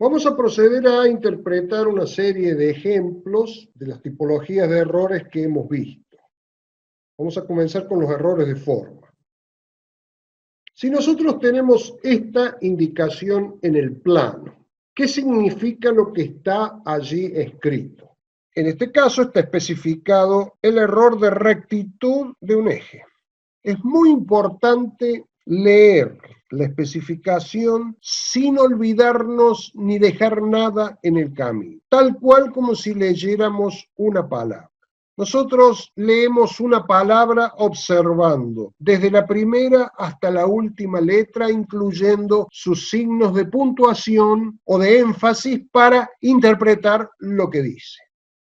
Vamos a proceder a interpretar una serie de ejemplos de las tipologías de errores que hemos visto. Vamos a comenzar con los errores de forma. Si nosotros tenemos esta indicación en el plano, ¿qué significa lo que está allí escrito? En este caso está especificado el error de rectitud de un eje. Es muy importante leer la especificación sin olvidarnos ni dejar nada en el camino, tal cual como si leyéramos una palabra. Nosotros leemos una palabra observando desde la primera hasta la última letra, incluyendo sus signos de puntuación o de énfasis para interpretar lo que dice.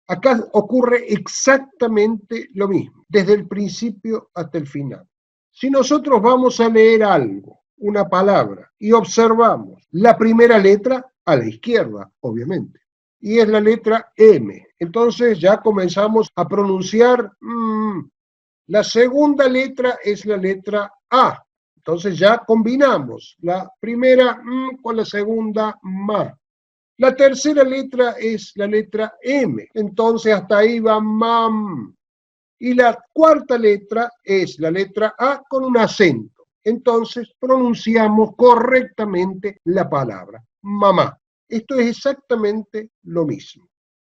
Acá ocurre exactamente lo mismo, desde el principio hasta el final. Si nosotros vamos a leer algo, una palabra, y observamos la primera letra a la izquierda, obviamente, y es la letra M, entonces ya comenzamos a pronunciar, la segunda letra es la letra A, entonces ya combinamos la primera con la segunda ma. La tercera letra es la letra M, entonces hasta ahí va mam. Y la cuarta letra es la letra A con un acento. Entonces pronunciamos correctamente la palabra, mamá. Esto es exactamente lo mismo.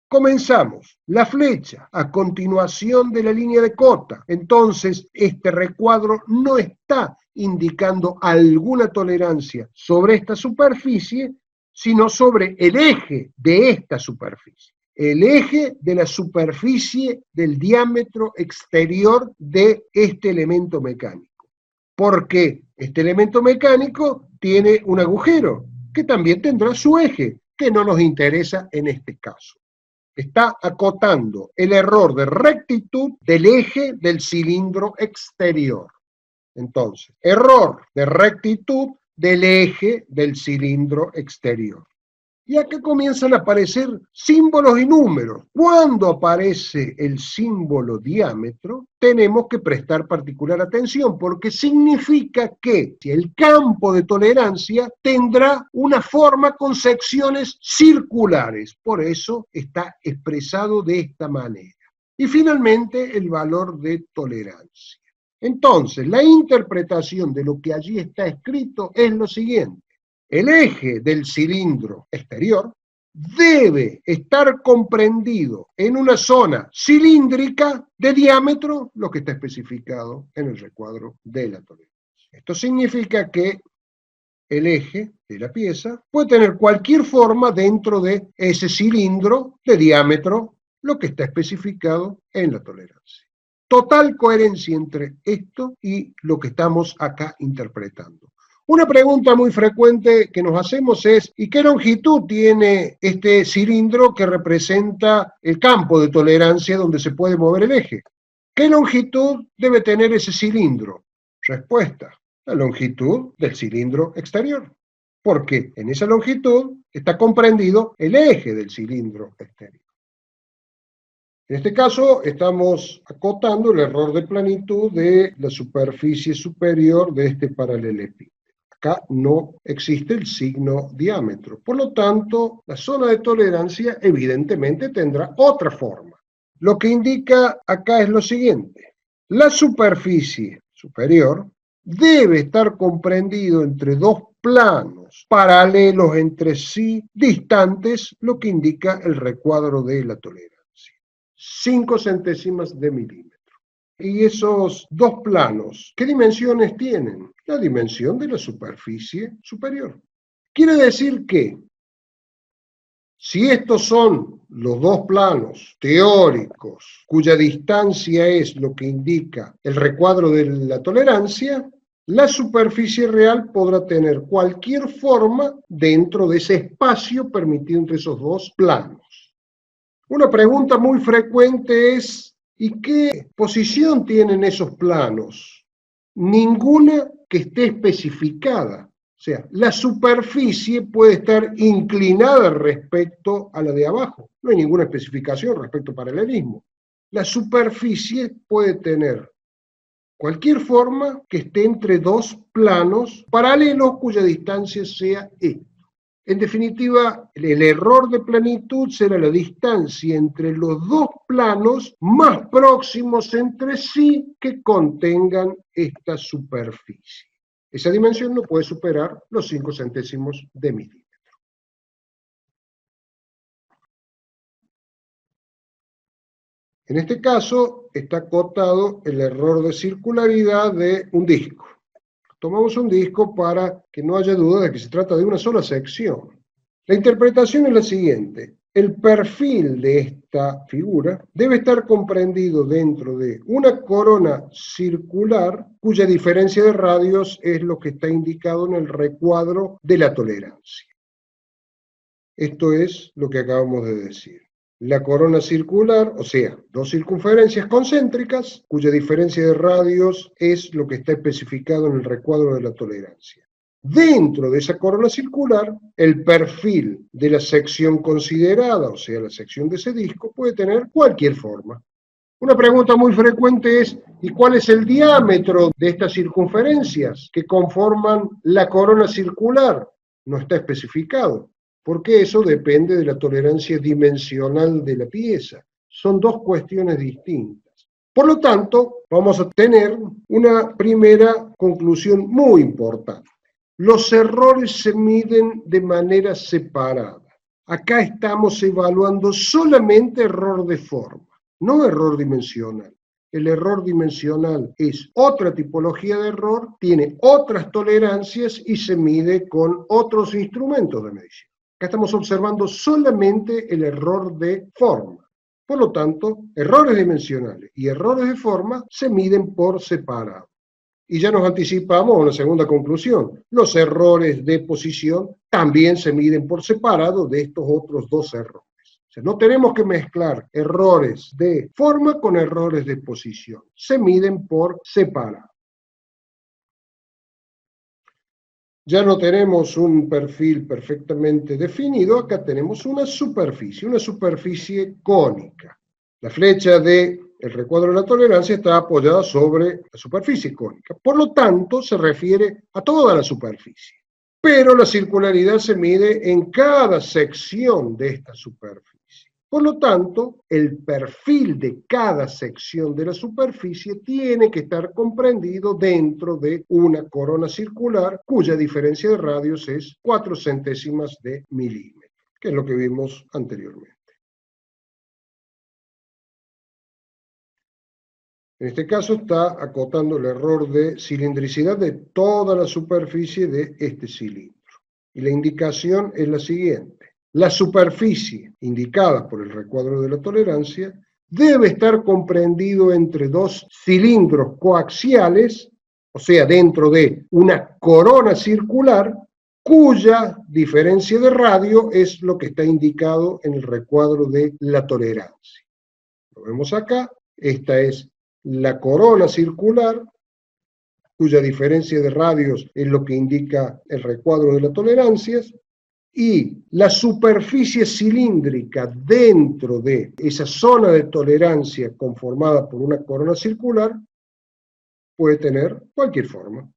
Comenzamos la flecha a continuación de la línea de cota. Entonces este recuadro no está indicando alguna tolerancia sobre esta superficie, sino sobre el eje de esta superficie. El eje de la superficie del diámetro exterior de este elemento mecánico. Porque este elemento mecánico tiene un agujero que también tendrá su eje, que no nos interesa en este caso. Está acotando el error de rectitud del eje del cilindro exterior. Entonces, error de rectitud del eje del cilindro exterior. Y acá comienzan a aparecer símbolos y números. Cuando aparece el símbolo diámetro, tenemos que prestar particular atención porque significa que el campo de tolerancia tendrá una forma con secciones circulares. Por eso está expresado de esta manera. Y finalmente, el valor de tolerancia. Entonces, la interpretación de lo que allí está escrito es lo siguiente. El eje del cilindro exterior debe estar comprendido en una zona cilíndrica de diámetro, lo que está especificado en el recuadro de la tolerancia. Esto significa que el eje de la pieza puede tener cualquier forma dentro de ese cilindro de diámetro, lo que está especificado en la tolerancia. Total coherencia entre esto y lo que estamos acá interpretando. Una pregunta muy frecuente que nos hacemos es, ¿y qué longitud tiene este cilindro que representa el campo de tolerancia donde se puede mover el eje? ¿Qué longitud debe tener ese cilindro? Respuesta, la longitud del cilindro exterior, porque en esa longitud está comprendido el eje del cilindro exterior. En este caso estamos acotando el error de planitud de la superficie superior de este paralelepípedo. Acá no existe el signo diámetro. Por lo tanto, la zona de tolerancia evidentemente tendrá otra forma. Lo que indica acá es lo siguiente. La superficie superior debe estar comprendido entre dos planos paralelos entre sí, distantes, lo que indica el recuadro de la tolerancia. 5 centésimas de milímetro. Y esos dos planos, ¿qué dimensiones tienen? La dimensión de la superficie superior. Quiere decir que si estos son los dos planos teóricos cuya distancia es lo que indica el recuadro de la tolerancia, la superficie real podrá tener cualquier forma dentro de ese espacio permitido entre esos dos planos. Una pregunta muy frecuente es, ¿y qué posición tienen esos planos? Ninguna que esté especificada. O sea, la superficie puede estar inclinada respecto a la de abajo. No hay ninguna especificación respecto al paralelismo. La superficie puede tener cualquier forma que esté entre dos planos paralelos cuya distancia sea E. En definitiva, el error de planitud será la distancia entre los dos planos más próximos entre sí que contengan esta superficie. Esa dimensión no puede superar los 5 centésimos de milímetro. En este caso está acotado el error de circularidad de un disco. Tomamos un disco para que no haya duda de que se trata de una sola sección. La interpretación es la siguiente. El perfil de esta figura debe estar comprendido dentro de una corona circular cuya diferencia de radios es lo que está indicado en el recuadro de la tolerancia. Esto es lo que acabamos de decir. La corona circular, o sea, dos circunferencias concéntricas, cuya diferencia de radios es lo que está especificado en el recuadro de la tolerancia. Dentro de esa corona circular, el perfil de la sección considerada, o sea, la sección de ese disco, puede tener cualquier forma. Una pregunta muy frecuente es, ¿y cuál es el diámetro de estas circunferencias que conforman la corona circular? No está especificado, porque eso depende de la tolerancia dimensional de la pieza. Son dos cuestiones distintas. Por lo tanto, vamos a tener una primera conclusión muy importante. Los errores se miden de manera separada. Acá estamos evaluando solamente error de forma, no error dimensional. El error dimensional es otra tipología de error, tiene otras tolerancias y se mide con otros instrumentos de medición. Acá estamos observando solamente el error de forma. Por lo tanto, errores dimensionales y errores de forma se miden por separado. Y ya nos anticipamos a una segunda conclusión. Los errores de posición también se miden por separado de estos otros dos errores. O sea, no tenemos que mezclar errores de forma con errores de posición. Se miden por separado. Ya no tenemos un perfil perfectamente definido, acá tenemos una superficie cónica. La flecha del recuadro de la tolerancia está apoyada sobre la superficie cónica, por lo tanto se refiere a toda la superficie. Pero la circularidad se mide en cada sección de esta superficie. Por lo tanto, el perfil de cada sección de la superficie tiene que estar comprendido dentro de una corona circular cuya diferencia de radios es 4 centésimas de milímetro, que es lo que vimos anteriormente. En este caso está acotando el error de cilindricidad de toda la superficie de este cilindro. Y la indicación es la siguiente. La superficie indicada por el recuadro de la tolerancia debe estar comprendido entre dos cilindros coaxiales, o sea, dentro de una corona circular, cuya diferencia de radio es lo que está indicado en el recuadro de la tolerancia. Lo vemos acá, esta es la corona circular, cuya diferencia de radios es lo que indica el recuadro de las tolerancias, y la superficie cilíndrica dentro de esa zona de tolerancia conformada por una corona circular puede tener cualquier forma.